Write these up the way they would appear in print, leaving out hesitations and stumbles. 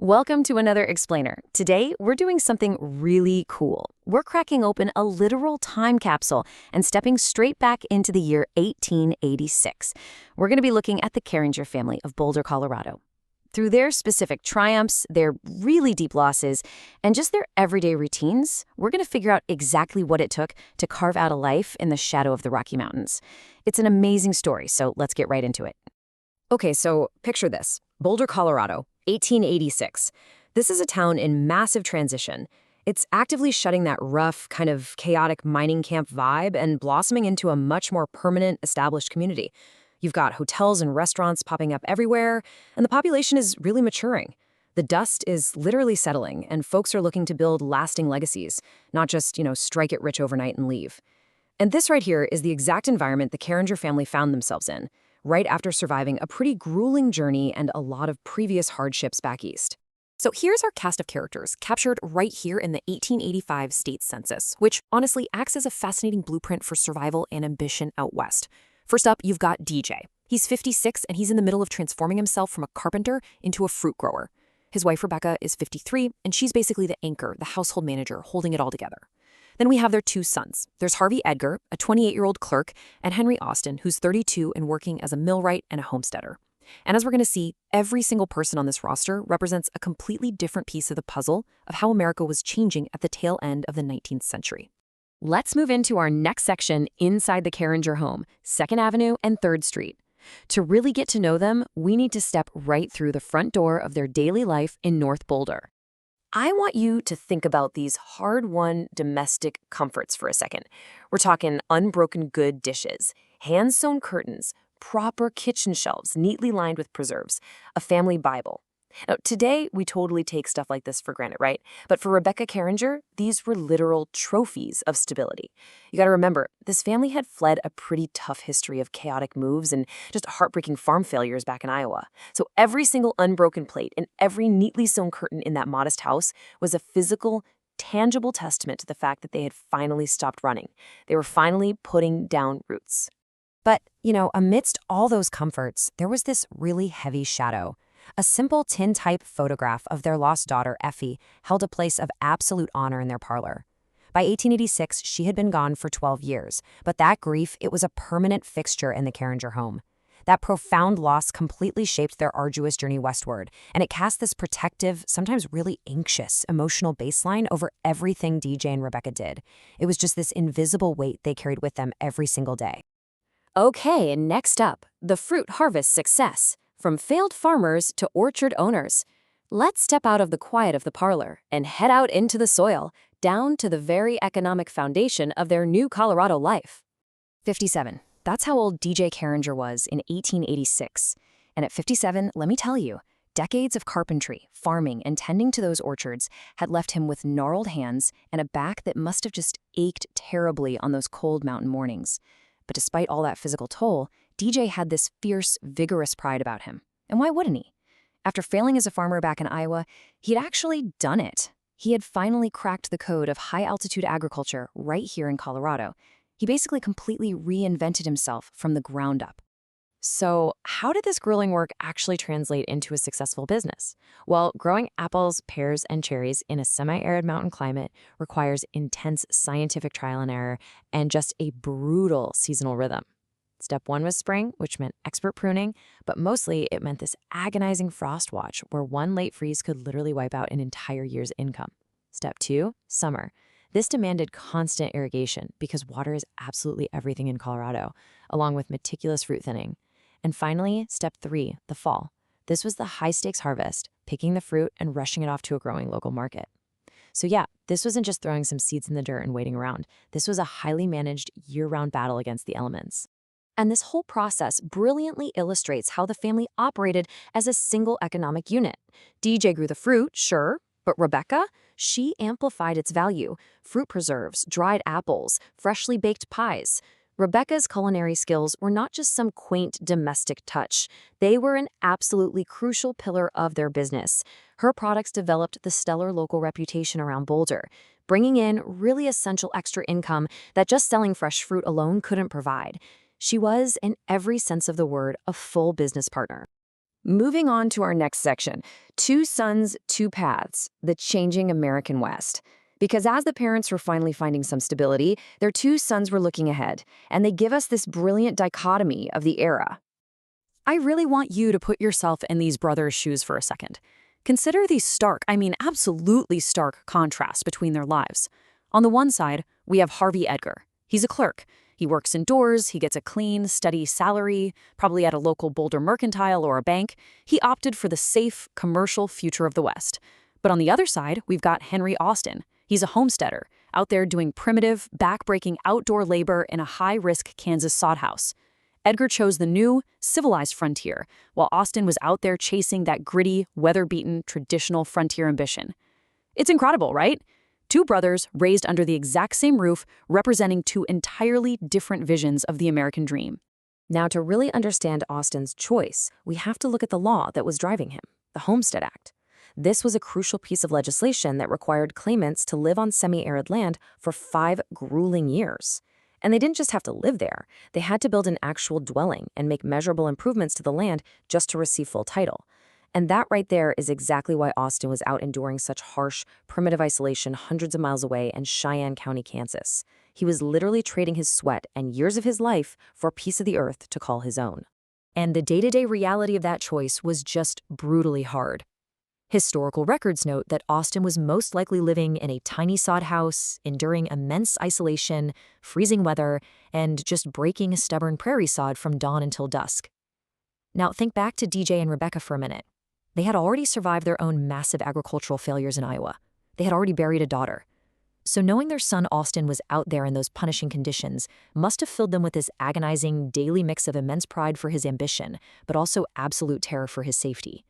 Welcome to another Explainer. Today, we're doing something really cool. We're cracking open a literal time capsule and stepping straight back into the year 1886. We're going to be looking at the Carringer family of Boulder, Colorado. Through their specific triumphs, their really deep losses, and just their everyday routines, we're going to figure out exactly what it took to carve out a life in the shadow of the Rocky Mountains. It's an amazing story, so let's get right into it. Okay, so picture this. Boulder, Colorado, 1886. This is a town in massive transition. It's actively shutting that rough, kind of chaotic mining camp vibe and blossoming into a much more permanent, established community. You've got hotels and restaurants popping up everywhere, and the population is really maturing. The dust is literally settling, and folks are looking to build lasting legacies, not just, strike it rich overnight and leave. And this right here is the exact environment the Carringer family found themselves in, right after surviving a pretty grueling journey and a lot of previous hardships back east. So here's our cast of characters, captured right here in the 1885 state census, which honestly acts as a fascinating blueprint for survival and ambition out west. First up, you've got DJ. He's 56 and he's in the middle of transforming himself from a carpenter into a fruit grower. His wife Rebecca is 53 and she's basically the anchor, the household manager, holding it all together. Then we have their two sons. There's Harvey Edgar, a 28-year-old clerk, and Henry Austin, who's 32 and working as a millwright and a homesteader. And as we're going to see, every single person on this roster represents a completely different piece of the puzzle of how America was changing at the tail end of the 19th century. Let's move into our next section inside the Carringer home, 2nd Avenue and 3rd Street. To really get to know them, we need to step right through the front door of their daily life in North Boulder. I want you to think about these hard-won domestic comforts for a second. We're talking unbroken good dishes, hand-sewn curtains, proper kitchen shelves neatly lined with preserves, a family Bible. Now, today, we totally take stuff like this for granted, right? But for Rebecca Carringer, these were literal trophies of stability. You gotta remember, this family had fled a pretty tough history of chaotic moves and just heartbreaking farm failures back in Iowa. So every single unbroken plate and every neatly sewn curtain in that modest house was a physical, tangible testament to the fact that they had finally stopped running. They were finally putting down roots. But, amidst all those comforts, there was this really heavy shadow. A simple tin-type photograph of their lost daughter, Effie, held a place of absolute honor in their parlor. By 1886, she had been gone for 12 years, but that grief, it was a permanent fixture in the Carringer home. That profound loss completely shaped their arduous journey westward, and it cast this protective, sometimes really anxious, emotional baseline over everything DJ and Rebecca did. It was just this invisible weight they carried with them every single day. Okay, and next up, the fruit harvest success. From failed farmers to orchard owners. Let's step out of the quiet of the parlor and head out into the soil, down to the very economic foundation of their new Colorado life. 57. That's how old DJ Carringer was in 1886. And at 57, let me tell you, decades of carpentry, farming, and tending to those orchards had left him with gnarled hands and a back that must have just ached terribly on those cold mountain mornings. But despite all that physical toll, DJ had this fierce, vigorous pride about him. And why wouldn't he? After failing as a farmer back in Iowa, he'd actually done it. He had finally cracked the code of high-altitude agriculture right here in Colorado. He basically completely reinvented himself from the ground up. So how did this grueling work actually translate into a successful business? Well, growing apples, pears, and cherries in a semi-arid mountain climate requires intense scientific trial and error and just a brutal seasonal rhythm. Step 1 was spring, which meant expert pruning, but mostly it meant this agonizing frost watch where one late freeze could literally wipe out an entire year's income. Step 2, summer. This demanded constant irrigation because water is absolutely everything in Colorado, along with meticulous fruit thinning. And finally, step 3, the fall. This was the high-stakes harvest, picking the fruit and rushing it off to a growing local market. So yeah, this wasn't just throwing some seeds in the dirt and waiting around. This was a highly managed, year-round battle against the elements. And this whole process brilliantly illustrates how the family operated as a single economic unit. DJ grew the fruit, sure, but Rebecca, she amplified its value. Fruit preserves, dried apples, freshly baked pies. Rebecca's culinary skills were not just some quaint domestic touch. They were an absolutely crucial pillar of their business. Her products developed the stellar local reputation around Boulder, bringing in really essential extra income that just selling fresh fruit alone couldn't provide. She was, in every sense of the word, a full business partner. Moving on to our next section, two sons, two paths, the changing American West. Because as the parents were finally finding some stability, their two sons were looking ahead, and they give us this brilliant dichotomy of the era. I really want you to put yourself in these brothers' shoes for a second. Consider the stark, absolutely stark contrast between their lives. On the one side, we have Harvey Edgar. He's a clerk. He works indoors, he gets a clean, steady salary, probably at a local Boulder mercantile or a bank. He opted for the safe, commercial future of the West. But on the other side, we've got Henry Austin. He's a homesteader, out there doing primitive, back-breaking outdoor labor in a high-risk Kansas sod house. Edgar chose the new, civilized frontier, while Austin was out there chasing that gritty, weather-beaten, traditional frontier ambition. It's incredible, right? Two brothers raised under the exact same roof, representing two entirely different visions of the American dream. Now, to really understand Austin's choice, we have to look at the law that was driving him, the Homestead Act. This was a crucial piece of legislation that required claimants to live on semi-arid land for 5 grueling years. And they didn't just have to live there. They had to build an actual dwelling and make measurable improvements to the land just to receive full title. And that right there is exactly why Austin was out enduring such harsh, primitive isolation hundreds of miles away in Cheyenne County, Kansas. He was literally trading his sweat and years of his life for a piece of the earth to call his own. And the day-to-day reality of that choice was just brutally hard. Historical records note that Austin was most likely living in a tiny sod house, enduring immense isolation, freezing weather, and just breaking stubborn prairie sod from dawn until dusk. Now think back to DJ and Rebecca for a minute. They had already survived their own massive agricultural failures in Iowa. They had already buried a daughter. So knowing their son Austin was out there in those punishing conditions must have filled them with this agonizing daily mix of immense pride for his ambition, but also absolute terror for his safety.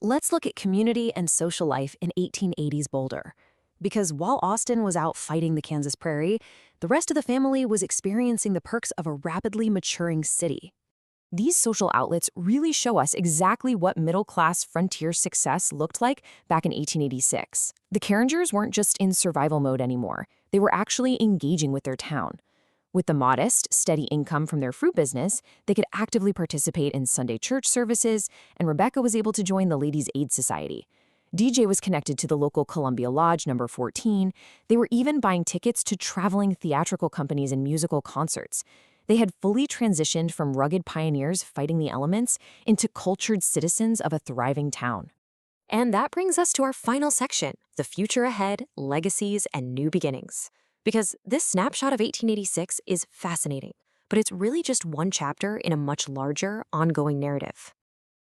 Let's look at community and social life in 1880s Boulder. Because while Austin was out fighting the Kansas prairie, the rest of the family was experiencing the perks of a rapidly maturing city. These social outlets really show us exactly what middle-class frontier success looked like back in 1886. The Carringers weren't just in survival mode anymore. They were actually engaging with their town. With the modest, steady income from their fruit business, they could actively participate in Sunday church services, and Rebecca was able to join the Ladies' Aid Society. DJ was connected to the local Columbia Lodge No. 14. They were even buying tickets to traveling theatrical companies and musical concerts. They had fully transitioned from rugged pioneers fighting the elements into cultured citizens of a thriving town. And that brings us to our final section, the future ahead, legacies, and new beginnings. Because this snapshot of 1886 is fascinating, but it's really just one chapter in a much larger, ongoing narrative.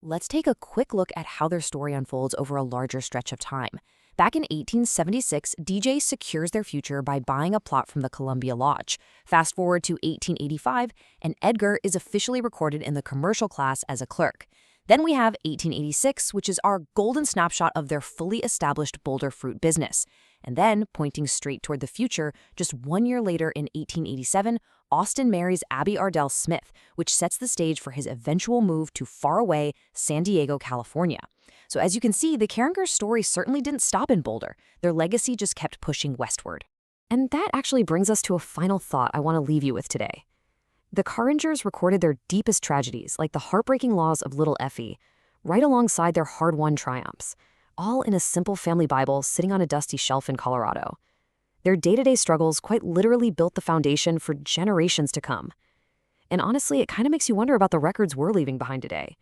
Let's take a quick look at how their story unfolds over a larger stretch of time. Back in 1876, DJ secures their future by buying a plot from the Columbia Lodge. Fast forward to 1885, and Edgar is officially recorded in the commercial class as a clerk. Then we have 1886, which is our golden snapshot of their fully established Boulder fruit business. And then, pointing straight toward the future, just 1 year later in 1887, Austin marries Abby Ardell Smith, which sets the stage for his eventual move to faraway San Diego, California. So as you can see, the Carringer story certainly didn't stop in Boulder. Their legacy just kept pushing westward. And that actually brings us to a final thought I want to leave you with today. The Carringers recorded their deepest tragedies, like the heartbreaking loss of little Effie, right alongside their hard-won triumphs, all in a simple family Bible sitting on a dusty shelf in Colorado. Their day-to-day struggles quite literally built the foundation for generations to come. And honestly, it kind of makes you wonder about the records we're leaving behind today.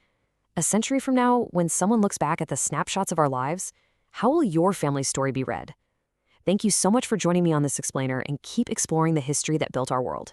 A century from now, when someone looks back at the snapshots of our lives, how will your family's story be read? Thank you so much for joining me on this explainer, and keep exploring the history that built our world.